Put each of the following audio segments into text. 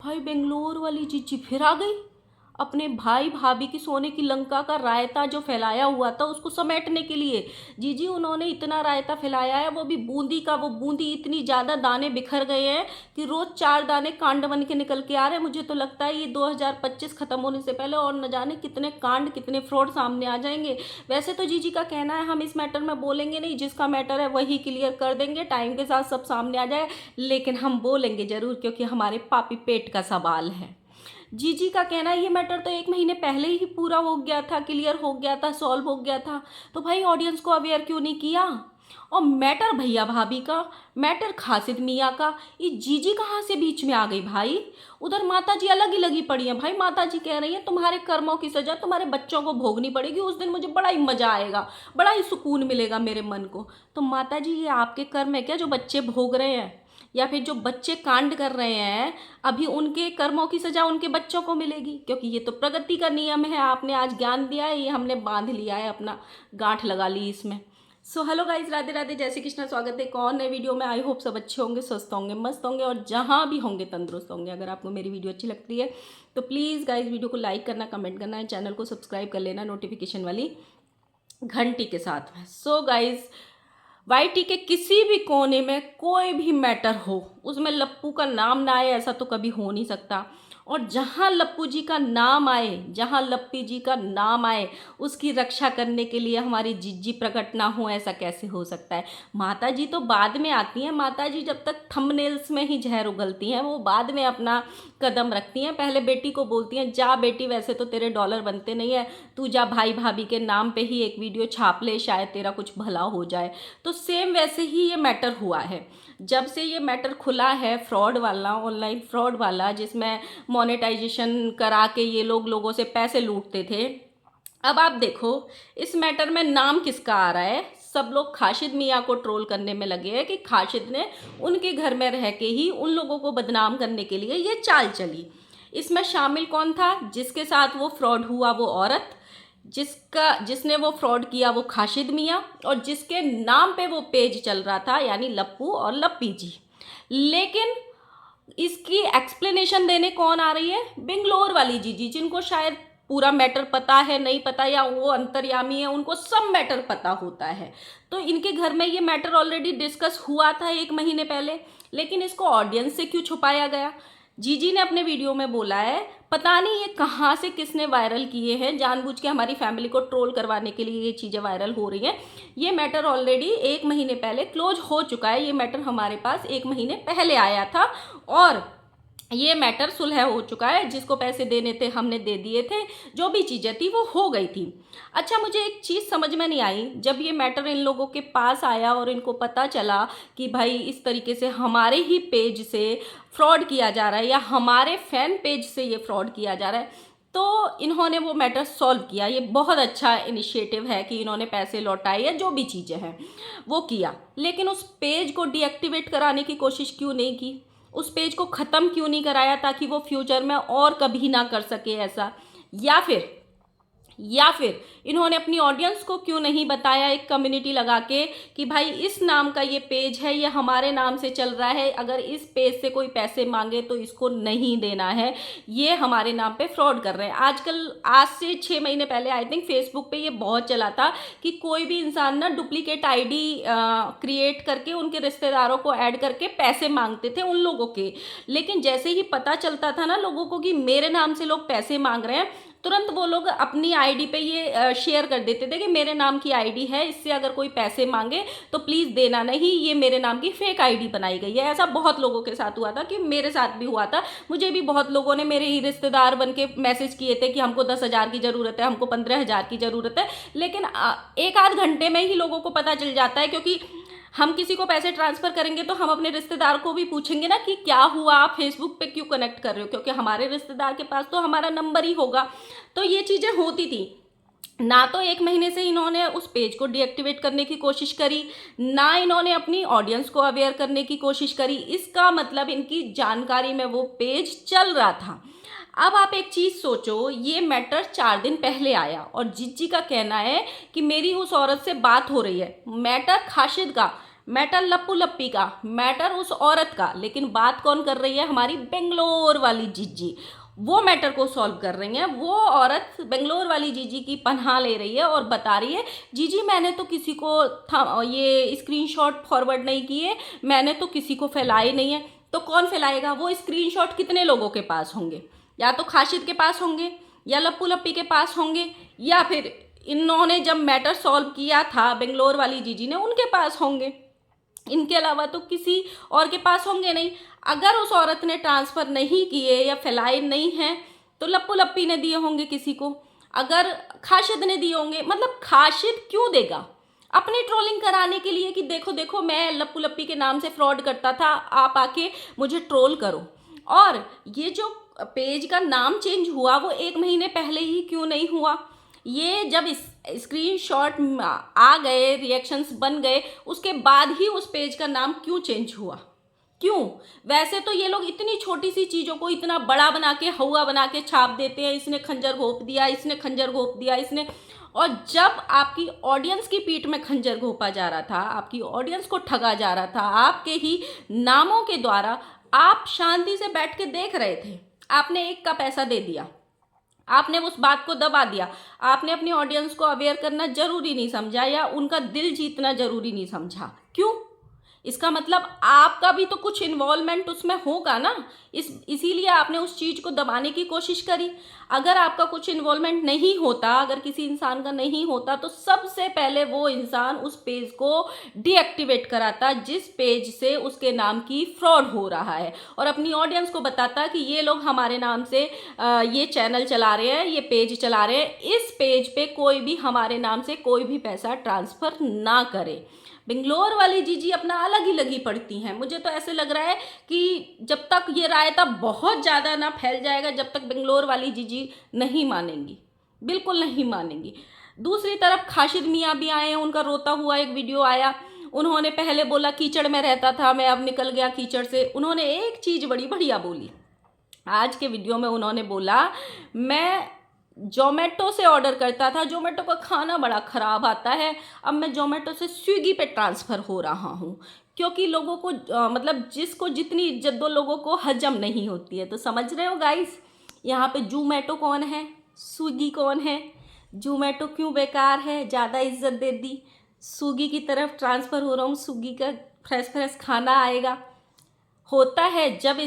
भाई बेंगलोर वाली जीजी फिर आ गई। अपने भाई भाभी की सोने की लंका का रायता जो फैलाया हुआ था उसको समेटने के लिए। जीजी उन्होंने इतना रायता फैलाया है, वो भी बूंदी का। वो बूंदी इतनी ज़्यादा दाने बिखर गए हैं कि रोज़ 4 दाने कांड बन के निकल के आ रहे हैं। मुझे तो लगता है ये 2025 ख़त्म होने से पहले और न जाने कितने कांड कितने फ्रॉड सामने आ जाएंगे। वैसे तो जीजी का कहना है हम इस मैटर में बोलेंगे नहीं, जिसका मैटर है वही क्लियर कर देंगे, टाइम के साथ सब सामने आ जाए। लेकिन हम बोलेंगे ज़रूर क्योंकि हमारे पापी पेट का सवाल है। जीजी का कहना है ये मैटर तो 1 महीने पहले ही पूरा हो गया था, क्लियर हो गया था, सॉल्व हो गया था। तो भाई ऑडियंस को अवेयर क्यों नहीं किया? और मैटर भैया भाभी का, मैटर खासिद मियाँ का, ये जीजी कहाँ से बीच में आ गई भाई? उधर माता जी अलग ही लगी पड़ी हैं भाई। माता जी कह रही हैं तुम्हारे कर्मों की सजा तुम्हारे बच्चों को भोगनी पड़ेगी, उस दिन मुझे बड़ा ही मजा आएगा, बड़ा ही सुकून मिलेगा मेरे मन को। तो माता जी ये आपके कर्म है क्या जो बच्चे भोग रहे हैं? या फिर जो बच्चे कांड कर रहे हैं अभी उनके कर्मों की सजा उनके बच्चों को मिलेगी? क्योंकि ये तो प्रगति का नियम है, आपने आज ज्ञान दिया है, ये हमने बांध लिया है, अपना गांठ लगा ली इसमें। So hello guys, Radhe Radhe, जय श्री कृष्णा। स्वागत है एक और नए वीडियो में। आई होप सब अच्छे होंगे, स्वस्थ होंगे, मस्त होंगे और जहाँ भी होंगे तंदुरुस्त होंगे। अगर आपको मेरी वीडियो अच्छी लगती है तो प्लीज़ गाइज वीडियो को लाइक करना, कमेंट करना है, चैनल को सब्सक्राइब कर लेना नोटिफिकेशन वाली घंटी के साथ में। सो गाइज वाईटी के किसी भी कोने में कोई भी मैटर हो उसमें लप्पू का नाम ना आए ऐसा तो कभी हो नहीं सकता। और जहाँ लप्पू जी का नाम आए, जहाँ लप्पी जी का नाम आए, उसकी रक्षा करने के लिए हमारी जीजी प्रकट ना हो ऐसा कैसे हो सकता है? माता जी तो बाद में आती हैं। माता जी जब तक थंबनेल्स में ही जहर उगलती हैं, वो बाद में अपना कदम रखती हैं। पहले बेटी को बोलती हैं जा बेटी, वैसे तो तेरे डॉलर बनते नहीं है, तू जा भाई भाभी के नाम पे ही एक वीडियो छाप ले, शायद तेरा कुछ भला हो जाए। तो सेम वैसे ही ये मैटर हुआ है। जब से ये मैटर खुला है फ्रॉड वाला, ऑनलाइन फ्रॉड वाला, जिसमें मोनेटाइजेशन करा के ये लोगों से पैसे लूटते थे। अब आप देखो इस मैटर में नाम किसका आ रहा है? सब लोग खाशिद मियाँ को ट्रोल करने में लगे हैं कि खाशिद ने उनके घर में रह के ही उन लोगों को बदनाम करने के लिए ये चाल चली। इसमें शामिल कौन था? जिसके साथ वो फ्रॉड हुआ वो औरत, जिसने वो फ्रॉड किया वो खाशिद मियाँ, और जिसके नाम पे वो पेज चल रहा था यानी लप्पू और लप्पी जी। लेकिन इसकी एक्सप्लेनेशन देने कौन आ रही है? बेंगलोर वाली जीजी, जिनको शायद पूरा मैटर पता है, नहीं पता, या वो अंतर्यामी है, उनको सब मैटर पता होता है। तो इनके घर में ये मैटर ऑलरेडी डिस्कस हुआ था 1 महीने पहले, लेकिन इसको ऑडियंस से क्यों छुपाया गया? जीजी ने अपने वीडियो में बोला है पता नहीं ये कहाँ से किसने वायरल किए हैं, जानबूझ के हमारी फैमिली को ट्रोल करवाने के लिए ये चीज़ें वायरल हो रही हैं। ये मैटर ऑलरेडी 1 महीने पहले क्लोज हो चुका है। ये मैटर हमारे पास 1 महीने पहले आया था और ये मैटर सुलह हो चुका है। जिसको पैसे देने थे हमने दे दिए थे, जो भी चीज़ें थी वो हो गई थी। अच्छा, मुझे एक चीज़ समझ में नहीं आई। जब ये मैटर इन लोगों के पास आया और इनको पता चला कि भाई इस तरीके से हमारे ही पेज से फ्रॉड किया जा रहा है या हमारे फैन पेज से ये फ्रॉड किया जा रहा है, तो इन्होंने वो मैटर सॉल्व किया। ये बहुत अच्छा इनिशिएटिव है कि इन्होंने पैसे लौटाए या जो भी चीज़ें हैं वो किया। लेकिन उस पेज को डीएक्टिवेट कराने की कोशिश क्यों नहीं की? उस पेज को ख़त्म क्यों नहीं कराया ताकि वो फ्यूचर में और कभी ना कर सके ऐसा? या फिर इन्होंने अपनी ऑडियंस को क्यों नहीं बताया एक कम्युनिटी लगा के कि भाई इस नाम का ये पेज है, ये हमारे नाम से चल रहा है, अगर इस पेज से कोई पैसे मांगे तो इसको नहीं देना है, ये हमारे नाम पे फ्रॉड कर रहे हैं। आजकल आज से 6 महीने पहले आई थिंक फेसबुक पे ये बहुत चला था कि कोई भी इंसान ना डुप्लीकेट आईडी क्रिएट करके उनके रिश्तेदारों को ऐड करके पैसे मांगते थे उन लोगों के। लेकिन जैसे ही पता चलता था ना लोगों को कि मेरे नाम से लोग पैसे मांग रहे हैं, तुरंत वो लोग अपनी आईडी पे ये शेयर कर देते थे कि मेरे नाम की आईडी है, इससे अगर कोई पैसे मांगे तो प्लीज़ देना नहीं, ये मेरे नाम की फेक आईडी बनाई गई है। ऐसा बहुत लोगों के साथ हुआ था, कि मेरे साथ भी हुआ था। मुझे भी बहुत लोगों ने, मेरे ही रिश्तेदार बन के मैसेज किए थे कि हमको 10,000 की ज़रूरत है, हमको 15,000 की ज़रूरत है। लेकिन 1 आध घंटे में ही लोगों को पता चल जाता है, क्योंकि हम किसी को पैसे ट्रांसफ़र करेंगे तो हम अपने रिश्तेदार को भी पूछेंगे ना कि क्या हुआ, आप फेसबुक पे क्यों कनेक्ट कर रहे हो, क्योंकि हमारे रिश्तेदार के पास तो हमारा नंबर ही होगा। तो ये चीज़ें होती थी। ना तो 1 महीने से इन्होंने उस पेज को डीएक्टिवेट करने की कोशिश करी, ना इन्होंने अपनी ऑडियंस को अवेयर करने की कोशिश करी। इसका मतलब इनकी जानकारी में वो पेज चल रहा था। अब आप एक चीज़ सोचो, ये मैटर 4 दिन पहले आया और जीजी का कहना है कि मेरी उस औरत से बात हो रही है। मैटर खाशिद का, मैटर लप्पू लप्पी का, मैटर उस औरत का, लेकिन बात कौन कर रही है? हमारी बेंगलोर वाली जीजी। वो मैटर को सॉल्व कर रही हैं। वो औरत बेंगलोर वाली जीजी की पनाह ले रही है और बता रही है, जीजी मैंने तो किसी को ये स्क्रीनशॉट फॉरवर्ड नहीं किए, मैंने तो किसी को फैलाए नहीं है। तो कौन फैलाएगा? वो स्क्रीनशॉट कितने लोगों के पास होंगे? या तो खाशिद के पास होंगे, या लप्पू लप्पी के पास होंगे, या फिर इन्होंने जब मैटर सॉल्व किया था बेंगलोर वाली जीजी ने, उनके पास होंगे। इनके अलावा तो किसी और के पास होंगे नहीं। अगर उस औरत ने ट्रांसफ़र नहीं किए या फैलाए नहीं हैं तो लप्पू लप्पी ने दिए होंगे किसी को, अगर खाशिद ने दिए होंगे। मतलब खाशिद क्यों देगा? अपनी ट्रोलिंग कराने के लिए कि देखो देखो मैं लप्पू लप्पी के नाम से फ्रॉड करता था, आप आके मुझे ट्रोल करो। और ये जो पेज का नाम चेंज हुआ वो 1 महीने पहले ही क्यों नहीं हुआ? ये जब इस स्क्रीनशॉट आ गए, रिएक्शंस बन गए, उसके बाद ही उस पेज का नाम क्यों चेंज हुआ? क्यों? वैसे तो ये लोग इतनी छोटी सी चीज़ों को इतना बड़ा बना के, हवा बना के छाप देते हैं, इसने खंजर घोंप दिया, इसने खंजर घोंप दिया, इसने। और जब आपकी ऑडियंस की पीठ में खंजर घोंपा जा रहा था, आपकी ऑडियंस को ठगा जा रहा था, आपके ही नामों के द्वारा, आप शांति से बैठ के देख रहे थे। आपने एक का पैसा दे दिया, आपने उस बात को दबा दिया, आपने अपनी ऑडियंस को अवेयर करना जरूरी नहीं समझा या उनका दिल जीतना जरूरी नहीं समझा। क्यों? इसका मतलब आपका भी तो कुछ इन्वॉल्वमेंट उसमें होगा ना। इसीलिए आपने उस चीज़ को दबाने की कोशिश करी। अगर आपका कुछ इन्वॉल्वमेंट नहीं होता, अगर किसी इंसान का नहीं होता, तो सबसे पहले वो इंसान उस पेज को डीएक्टिवेट कराता जिस पेज से उसके नाम की फ्रॉड हो रहा है, और अपनी ऑडियंस को बताता कि ये लोग हमारे नाम से ये चैनल चला रहे हैं, ये पेज चला रहे हैं, इस पेज पे कोई भी हमारे नाम से कोई भी पैसा ट्रांसफ़र ना करे। बेंगलोर वाली जीजी अपना अलग ही लगी पड़ती हैं। मुझे तो ऐसे लग रहा है कि जब तक ये रायता बहुत ज़्यादा ना फैल जाएगा, जब तक बेंगलोर वाली जीजी नहीं मानेंगी, बिल्कुल नहीं मानेंगी। दूसरी तरफ खाशिद मियाँ भी आए हैं, उनका रोता हुआ एक वीडियो आया। उन्होंने पहले बोला कीचड़ में रहता था मैं, अब निकल गया कीचड़ से। उन्होंने एक चीज़ बड़ी बढ़िया बोली आज के वीडियो में। उन्होंने बोला मैं जोमेटो से ऑर्डर करता था, जोमेटो का खाना बड़ा ख़राब आता है, अब मैं जोमेटो से स्विगी पे ट्रांसफ़र हो रहा हूँ, क्योंकि लोगों को मतलब जिसको जितनी इज्जत दो लोगों को हजम नहीं होती है। तो समझ रहे हो गाइस, यहाँ पे जोमेटो कौन है, स्विगी कौन है? जोमेटो क्यों बेकार है, ज़्यादा इज्जत दे दी। स्विगी की तरफ ट्रांसफ़र हो रहा हूँ, स्विगी का फ्रेश फ्रेश खाना आएगा। होता है जब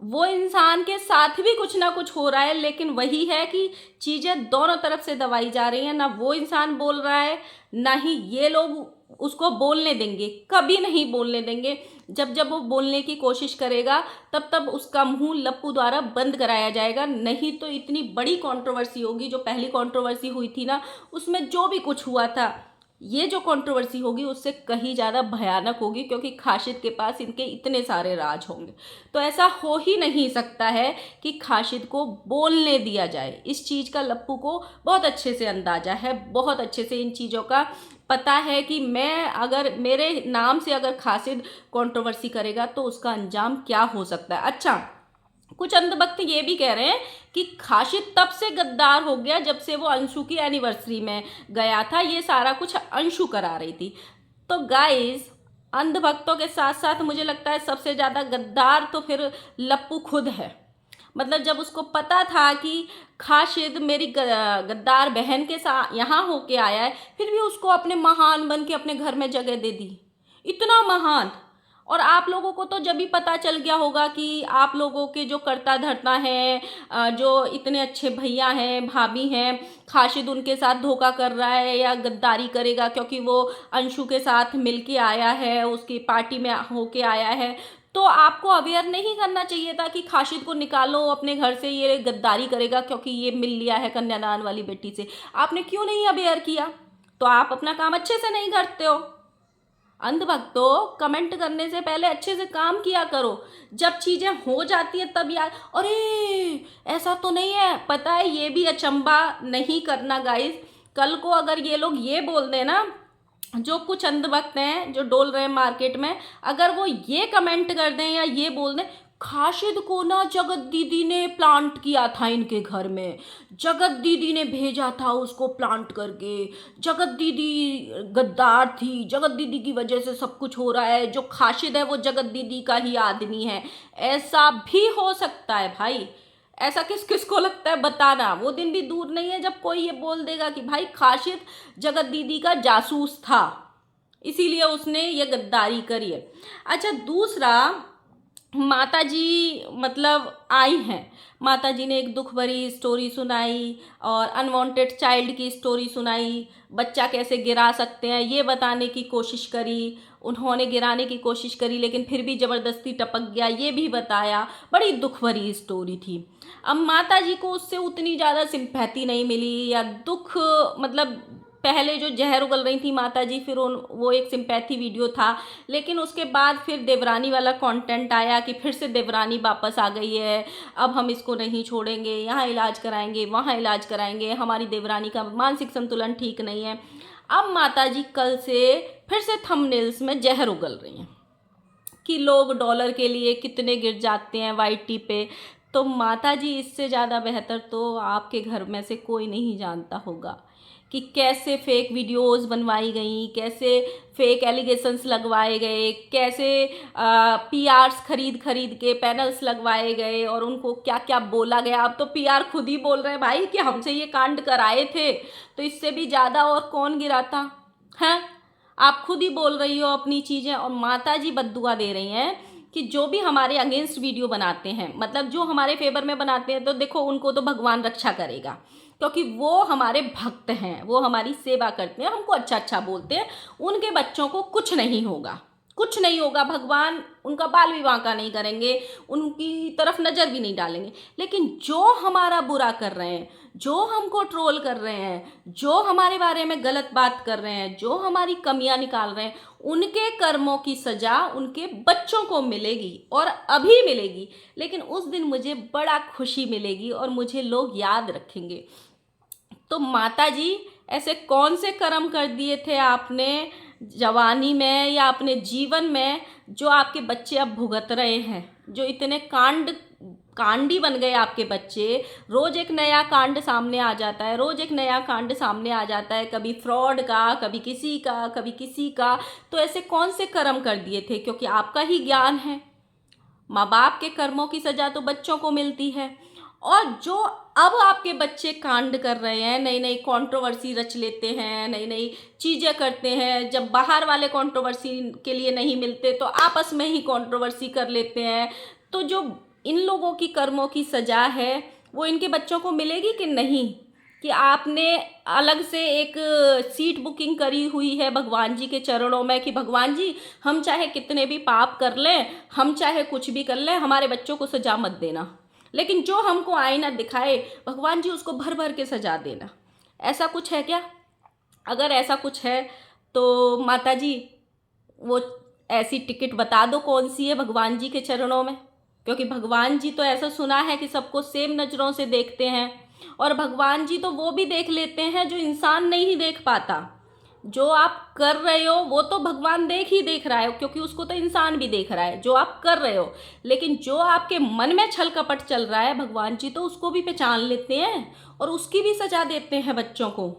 वो इंसान के साथ भी कुछ ना कुछ हो रहा है, लेकिन वही है कि चीज़ें दोनों तरफ से दबाई जा रही हैं। ना वो इंसान बोल रहा है, ना ही ये लोग उसको बोलने देंगे, कभी नहीं बोलने देंगे। जब जब वो बोलने की कोशिश करेगा तब तब उसका मुंह लप्पू द्वारा बंद कराया जाएगा। नहीं तो इतनी बड़ी कंट्रोवर्सी होगी, जो पहली कंट्रोवर्सी हुई थी ना, उसमें जो भी कुछ हुआ था, ये जो कंट्रोवर्सी होगी उससे कहीं ज़्यादा भयानक होगी, क्योंकि खाशिद के पास इनके इतने सारे राज होंगे। तो ऐसा हो ही नहीं सकता है कि खाशिद को बोलने दिया जाए। इस चीज़ का लप्पू को बहुत अच्छे से अंदाज़ा है, बहुत अच्छे से इन चीज़ों का पता है कि मैं अगर मेरे नाम से अगर खाशिद कंट्रोवर्सी करेगा तो उसका अंजाम क्या हो सकता है। अच्छा, कुछ अंधभक्त ये भी कह रहे हैं कि खाशिद तब से गद्दार हो गया जब से वो अंशु की एनिवर्सरी में गया था, ये सारा कुछ अंशु करा रही थी। तो गाइस, अंधभक्तों के साथ साथ मुझे लगता है सबसे ज़्यादा गद्दार तो फिर लप्पू खुद है। मतलब जब उसको पता था कि खाशिद मेरी गद्दार बहन के साथ यहाँ होके आया है, फिर भी उसको अपने महान बन के अपने घर में जगह दे दी, इतना महान। और आप लोगों को तो जब भी पता चल गया होगा कि आप लोगों के जो करता धरता है, जो इतने अच्छे भैया हैं, भाभी हैं, खाशिद उनके साथ धोखा कर रहा है या गद्दारी करेगा क्योंकि वो अंशु के साथ मिल के आया है, उसकी पार्टी में होके आया है। तो आपको अवेयर नहीं करना चाहिए था कि खाशिद को निकालो अपने घर से, ये गद्दारी करेगा क्योंकि ये मिल लिया है कन्यादान वाली बेटी से। आपने क्यों नहीं अवेयर किया? तो आप अपना काम अच्छे से नहीं करते हो। अंधभक्तों, कमेंट करने से पहले अच्छे से काम किया करो। जब चीज़ें हो जाती हैं तब यार अरे ऐसा तो नहीं है, पता है, ये भी अचंबा नहीं करना गाइस। कल को अगर ये लोग ये बोल दें ना, जो कुछ अंधभक्त हैं जो डोल रहे हैं मार्केट में, अगर वो ये कमेंट कर दें या ये बोल दें, खाशिद को ना जगत दीदी ने प्लांट किया था इनके घर में। जगत दीदी ने भेजा था उसको प्लांट करके। जगत दीदी गद्दार थी, जगत दीदी की वजह से सब कुछ हो रहा है। जो खाशिद है वो जगत दीदी का ही आदमी है। ऐसा भी हो सकता है भाई। ऐसा किस किस को लगता है बताना। वो दिन भी दूर नहीं है जब कोई ये बोल देगा कि भाई खाशिद जगत दीदी का जासूस था, इसीलिए उसने ये गद्दारी करी है। अच्छा, दूसरा, माता जी मतलब आई हैं। माता जी ने एक दुख भरी स्टोरी सुनाई और अनवांटेड चाइल्ड की स्टोरी सुनाई। बच्चा कैसे गिरा सकते हैं ये बताने की कोशिश करी। उन्होंने गिराने की कोशिश करी लेकिन फिर भी ज़बरदस्ती टपक गया, ये भी बताया। बड़ी दुख भरी स्टोरी थी। अब माता जी को उससे उतनी ज़्यादा सिंपैथी नहीं मिली या दुख, मतलब पहले जो जहर उगल रही थी माता जी, फिर वो एक सिंपैथी वीडियो था। लेकिन उसके बाद फिर देवरानी वाला कंटेंट आया कि फिर से देवरानी वापस आ गई है, अब हम इसको नहीं छोड़ेंगे, यहाँ इलाज कराएंगे, वहाँ इलाज कराएंगे, हमारी देवरानी का मानसिक संतुलन ठीक नहीं है। अब माता जी कल से फिर से थंबनेल्स में जहर उगल रही हैं कि लोग डॉलर के लिए कितने गिर जाते हैं वाईटी पे। तो माता जी, इससे ज़्यादा बेहतर तो आपके घर में से कोई नहीं जानता होगा कि कैसे फेक वीडियोस बनवाई गई, कैसे फेक एलिगेशंस लगवाए गए, कैसे पीआरस खरीद खरीद के पैनल्स लगवाए गए और उनको क्या क्या बोला गया। अब तो पीआर खुद ही बोल रहे हैं भाई कि हमसे ये कांड कराए थे, तो इससे भी ज़्यादा और कौन गिराता है। आप खुद ही बोल रही हो अपनी चीज़ें और माता जी बद्दुआ दे रही हैं कि जो भी हमारे अगेंस्ट वीडियो बनाते हैं, मतलब जो हमारे फेवर में बनाते हैं, तो देखो उनको तो भगवान रक्षा करेगा क्योंकि वो हमारे भक्त हैं, वो हमारी सेवा करते हैं, हमको अच्छा अच्छा बोलते हैं। उनके बच्चों को कुछ नहीं होगा, कुछ नहीं होगा। भगवान उनका बाल विवाह का नहीं करेंगे, उनकी तरफ नज़र भी नहीं डालेंगे। लेकिन जो हमारा बुरा कर रहे हैं, जो हमको ट्रोल कर रहे हैं, जो हमारे बारे में गलत बात कर रहे हैं, जो हमारी कमियां निकाल रहे हैं, उनके कर्मों की सज़ा उनके बच्चों को मिलेगी और अभी मिलेगी। लेकिन उस दिन मुझे बड़ा खुशी मिलेगी और मुझे लोग याद रखेंगे। तो माता जी, ऐसे कौन से कर्म कर दिए थे आपने जवानी में या अपने जीवन में जो आपके बच्चे अब भुगत रहे हैं, जो इतने कांडी बन गए आपके बच्चे। रोज़ एक नया कांड सामने आ जाता है, रोज़ एक नया कांड सामने आ जाता है, कभी फ्रॉड का, कभी किसी का, कभी किसी का। तो ऐसे कौन से कर्म कर दिए थे, क्योंकि आपका ही ज्ञान है। माँ बाप के कर्मों की सज़ा तो बच्चों को मिलती है। और जो अब आपके बच्चे कांड कर रहे हैं, नई नई कंट्रोवर्सी रच लेते हैं, नई नई चीज़ें करते हैं, जब बाहर वाले कंट्रोवर्सी के लिए नहीं मिलते तो आपस में ही कंट्रोवर्सी कर लेते हैं। तो जो इन लोगों की कर्मों की सज़ा है वो इनके बच्चों को मिलेगी कि नहीं? कि आपने अलग से एक सीट बुकिंग करी हुई है भगवान जी के चरणों में कि भगवान जी, हम चाहे कितने भी पाप कर लें, हम चाहे कुछ भी कर लें, हमारे बच्चों को सजा मत देना, लेकिन जो हमको आईना दिखाए भगवान जी उसको भर भर के सजा देना। ऐसा कुछ है क्या? अगर ऐसा कुछ है तो माता जी, वो ऐसी टिकट बता दो कौन सी है भगवान जी के चरणों में। क्योंकि भगवान जी तो ऐसा सुना है कि सबको सेम नज़रों से देखते हैं, और भगवान जी तो वो भी देख लेते हैं जो इंसान नहीं देख पाता। जो आप कर रहे हो वो तो भगवान देख रहा है, क्योंकि उसको तो इंसान भी देख रहा है जो आप कर रहे हो। लेकिन जो आपके मन में छल कपट चल रहा है, भगवान जी तो उसको भी पहचान लेते हैं और उसकी भी सजा देते हैं बच्चों को।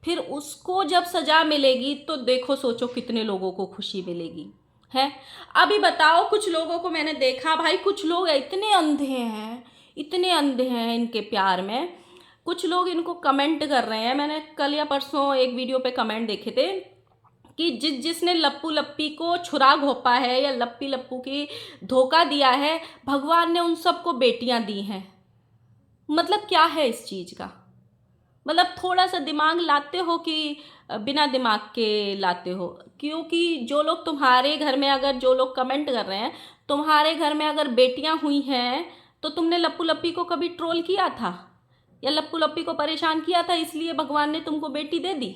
फिर उसको जब सजा मिलेगी तो देखो, सोचो कितने लोगों को खुशी मिलेगी है। अभी बताओ, कुछ लोगों को मैंने देखा भाई, कुछ लोग इतने अंधे हैं, इतने अंधे हैं इनके प्यार में। कुछ लोग इनको कमेंट कर रहे हैं, मैंने कल या परसों एक वीडियो पे कमेंट देखे थे कि जिसने लप्पू लप्पी को छुरा घोंपा है या लप्पी लप्पू की धोखा दिया है, भगवान ने उन सबको बेटियां दी हैं। मतलब क्या है इस चीज़ का? मतलब थोड़ा सा दिमाग लाते हो कि बिना दिमाग के लाते हो? क्योंकि जो लोग तुम्हारे घर में, अगर जो लोग कमेंट कर रहे हैं, तुम्हारे घर में अगर बेटियां हुई हैं तो तुमने लप्पू लप्पी को कभी ट्रोल किया था या लप्पू लप्पी को परेशान किया था, इसलिए भगवान ने तुमको बेटी दे दी?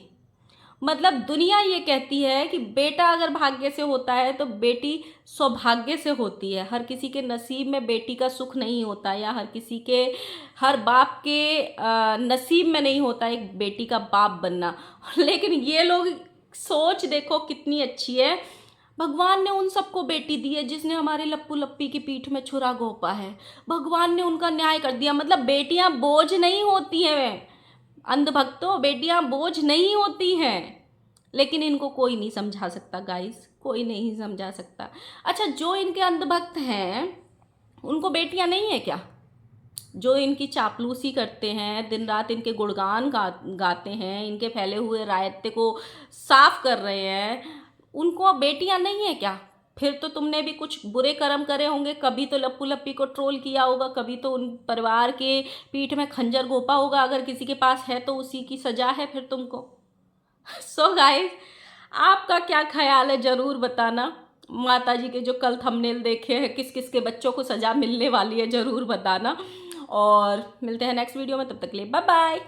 मतलब दुनिया ये कहती है कि बेटा अगर भाग्य से होता है तो बेटी सौभाग्य से होती है। हर किसी के नसीब में बेटी का सुख नहीं होता, या हर बाप के नसीब में नहीं होता एक बेटी का बाप बनना। लेकिन ये लोग सोच देखो कितनी अच्छी है। भगवान ने उन सबको बेटी दी है जिसने हमारे लप्पू लप्पी की पीठ में छुरा घोंपा है। भगवान ने उनका न्याय कर दिया। मतलब बेटियां बोझ नहीं होती हैं, अंधभक्तों, बेटियां बोझ नहीं होती हैं। लेकिन इनको कोई नहीं समझा सकता गाइस, कोई नहीं समझा सकता। अच्छा, जो इनके अंधभक्त हैं उनको बेटियां नहीं है क्या? जो इनकी चापलूसी करते हैं, दिन रात इनके गुणगान गाते हैं, इनके फैले हुए रायते को साफ कर रहे हैं, उनको बेटियां नहीं है क्या? फिर तो तुमने भी कुछ बुरे कर्म करे होंगे। कभी तो लप्पू लप्पी को ट्रोल किया होगा, कभी तो उन परिवार के पीठ में खंजर घोंपा होगा। अगर किसी के पास है तो उसी की सजा है फिर तुमको। सो गाइस, आपका क्या ख्याल है ज़रूर बताना। माता जी के जो कल थंबनेल देखे हैं, किस किस के बच्चों को सज़ा मिलने वाली है ज़रूर बताना। और मिलते हैं नेक्स्ट वीडियो में, तब तक के लिए बाय बाय।